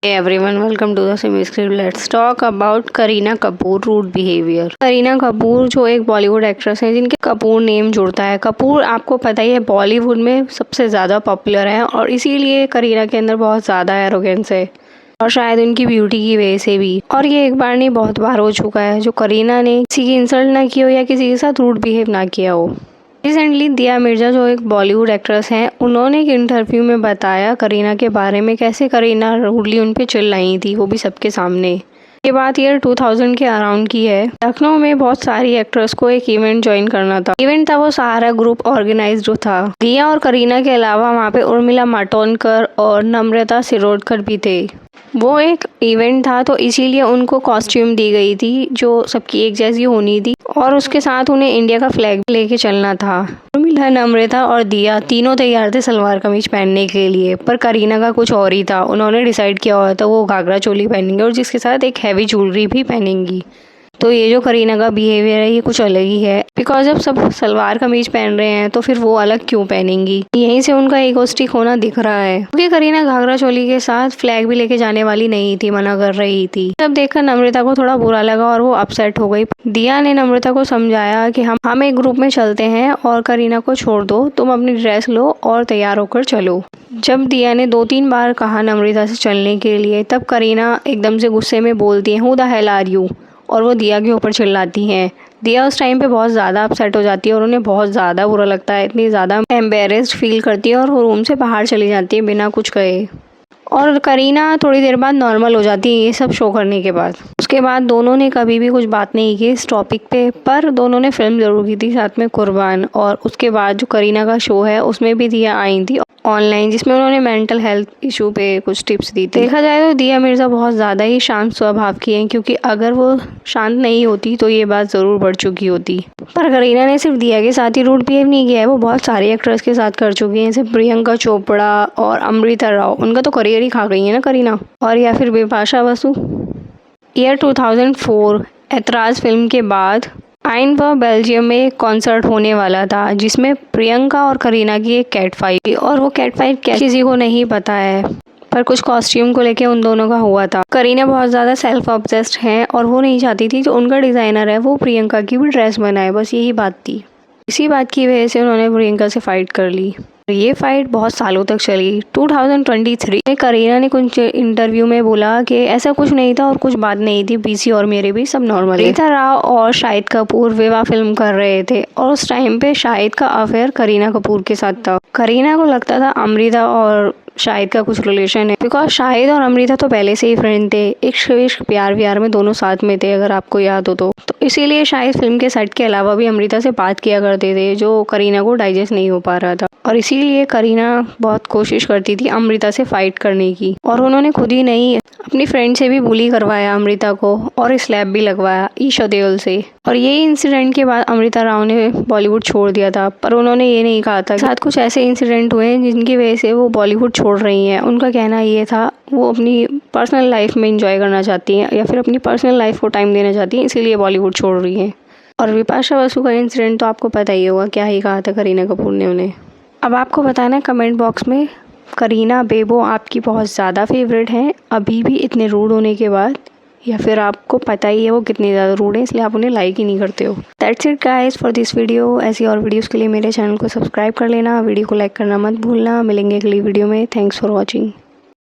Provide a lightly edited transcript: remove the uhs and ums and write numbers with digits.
Hey everyone, welcome to the Semi Script. Let's talk about Kareena Kapoor rude behaviour. Kareena Kapoor जो एक Bollywood actress है जिनके Kapoor name जुड़ता है। कपूर आपको पता ही है बॉलीवुड में सबसे ज़्यादा पॉपुलर है और इसीलिए करीना के अंदर बहुत ज़्यादा एरोगेंस है और शायद उनकी ब्यूटी की वजह से भी। और ये एक बार नहीं बहुत बार हो चुका है जो करीना ने किसी की इंसल्ट ना की हो या किसी के साथ रूड बिहेव ना किया हो। रिसेंटली दिया मिर्जा जो एक बॉलीवुड एक्ट्रेस हैं उन्होंने एक इंटरव्यू में बताया करीना के बारे में कैसे करीना रूडली उन पे चिल्लाई थी, वो भी सबके सामने। ये बात ईयर 2000 के अराउंड की है। लखनऊ में बहुत सारी एक्ट्रेस को एक इवेंट ज्वाइन करना था। इवेंट था वो सहारा ग्रुप ऑर्गेनाइज जो था। दिया और करीना के अलावा वहाँ पे उर्मिला मातोंडकर और नम्रता सिरोडकर भी थे। वो एक इवेंट था तो इसीलिए उनको कॉस्ट्यूम दी गई थी जो सबकी एक जैसी होनी थी और उसके साथ उन्हें इंडिया का फ्लैग लेके चलना था। उर्मिला, नम्रता और दिया तीनों तैयार थे सलवार कमीज पहनने के लिए, पर करीना का कुछ और ही था। उन्होंने डिसाइड किया हुआ था वो घाघरा चोली पहनेंगे और जिसके साथ एक हैवी ज्वेलरी भी पहनेंगी। तो ये जो करीना का बिहेवियर है ये कुछ अलग ही है, बिकॉज जब सब सलवार कमीज पहन रहे हैं तो फिर वो अलग क्यों पहनेंगी। यहीं से उनका ईगोस्टिक होना दिख रहा है क्योंकि करीना घाघरा चोली के साथ फ्लैग भी लेके जाने वाली नहीं थी, मना कर रही थी। तब देखकर नम्रता को थोड़ा बुरा लगा और वो अपसेट हो गई। दिया ने नम्रता को समझाया कि हम एक ग्रुप में चलते हैं और करीना को छोड़ दो, तुम अपनी ड्रेस लो और तैयार होकर चलो। जब दिया ने 2-3 बार कहा नम्रता से चलने के लिए तब करीना एकदम से गुस्से में बोलती है who the hell are you, और वो दिया के ऊपर चिल्लाती हैं। दिया उस टाइम पे बहुत ज़्यादा अपसेट हो जाती है और उन्हें बहुत ज़्यादा बुरा लगता है, इतनी ज़्यादा एम्बेरेस्ड फील करती है और वो रूम से बाहर चली जाती है बिना कुछ कहे। और करीना थोड़ी देर बाद नॉर्मल हो जाती है ये सब शो करने के बाद। उसके बाद दोनों ने कभी भी कुछ बात नहीं की इस टॉपिक पे, पर दोनों ने फिल्म ज़रूर की थी साथ में कुर्बान। और उसके बाद जो करीना का शो है उसमें भी दिया आई थी ऑनलाइन, जिसमें उन्होंने मेंटल हेल्थ इशू पे कुछ टिप्स दी थी। देखा जाए तो दिया मिर्ज़ा बहुत ज़्यादा ही शांत स्वभाव की हैं, क्योंकि अगर वो शांत नहीं होती तो ये बात ज़रूर बढ़ चुकी होती। पर करीना ने सिर्फ दिया के साथ ही रूड बिहेव नहीं किया है, वो बहुत सारी एक्ट्रेस के साथ कर चुकी हैं, जैसे प्रियंका चोपड़ा और अमृता राव। उनका तो करियर ही खा गई है ना करीना। और या फिर बिपाशा बसु। ईयर 2004 ऐतराज़ फिल्म के बाद आइनबर्ग बेल्जियम में एक कॉन्सर्ट होने वाला था जिसमें प्रियंका और करीना की एक कैट फाइट थी। और वो कैट फाइट किसी को नहीं पता है, पर कुछ कॉस्ट्यूम को लेके उन दोनों का हुआ था। करीना बहुत ज़्यादा सेल्फ ऑब्सेस्ड हैं और वो नहीं चाहती थी जो उनका डिज़ाइनर है वो प्रियंका की भी ड्रेस बनाए, बस यही बात थी। इसी बात की वजह से उन्होंने प्रियंका से फाइट कर ली। ये फाइट बहुत सालों तक चली। 2023 में करीना ने कुछ इंटरव्यू में बोला कि ऐसा कुछ नहीं था और कुछ बात नहीं थी, बीसी और मेरे भी सब नॉर्मल। रीता राव और शाहिद कपूर विवाह फिल्म कर रहे थे और उस टाइम पे शाहिद का अफेयर करीना कपूर के साथ था। करीना को लगता था अमृता और शाहिद का कुछ रिलेशन है, बिकॉज शाहिद और अमृता तो पहले से ही फ्रेंड थे, इश्क प्यार व्यार में दोनों साथ में थे, अगर आपको याद हो तो इसीलिए शाहिद फिल्म के सेट के अलावा भी अमृता से बात किया करते थे जो करीना को डाइजेस्ट नहीं हो पा रहा था। और इसीलिए करीना बहुत कोशिश करती थी अमृता से फाइट करने की, और उन्होंने खुद ही नहीं अपनी फ्रेंड से भी बुली करवाया अमृता को और स्लैप भी लगवाया ईशा देओल से। और यही इंसिडेंट के बाद अमृता राव ने बॉलीवुड छोड़ दिया था, पर उन्होंने ये नहीं कहा था। साथ कुछ ऐसे इंसिडेंट हुए जिनकी वजह से वो बॉलीवुड छोड़ रही हैं। उनका कहना ये था वो अपनी पर्सनल लाइफ में इंजॉय करना चाहती हैं या फिर अपनी पर्सनल लाइफ को टाइम देना चाहती हैं, इसीलिए बॉलीवुड छोड़ रही हैं। और बिपाशा बसु का इंसिडेंट तो आपको पता ही होगा, क्या ही कहा था करीना कपूर ने उन्हें। अब आपको बताना है कमेंट बॉक्स में करीना बेबो आपकी बहुत ज़्यादा फेवरेट हैं अभी भी इतने रूड होने के बाद, या फिर आपको पता ही है वो कितनी ज़्यादा रूड है इसलिए आप उन्हें लाइक ही नहीं करते हो। That's it guys for this video. ऐसी और वीडियोस के लिए मेरे चैनल को सब्सक्राइब कर लेना, वीडियो को लाइक करना मत भूलना। मिलेंगे अगली वीडियो में। Thanks for watching.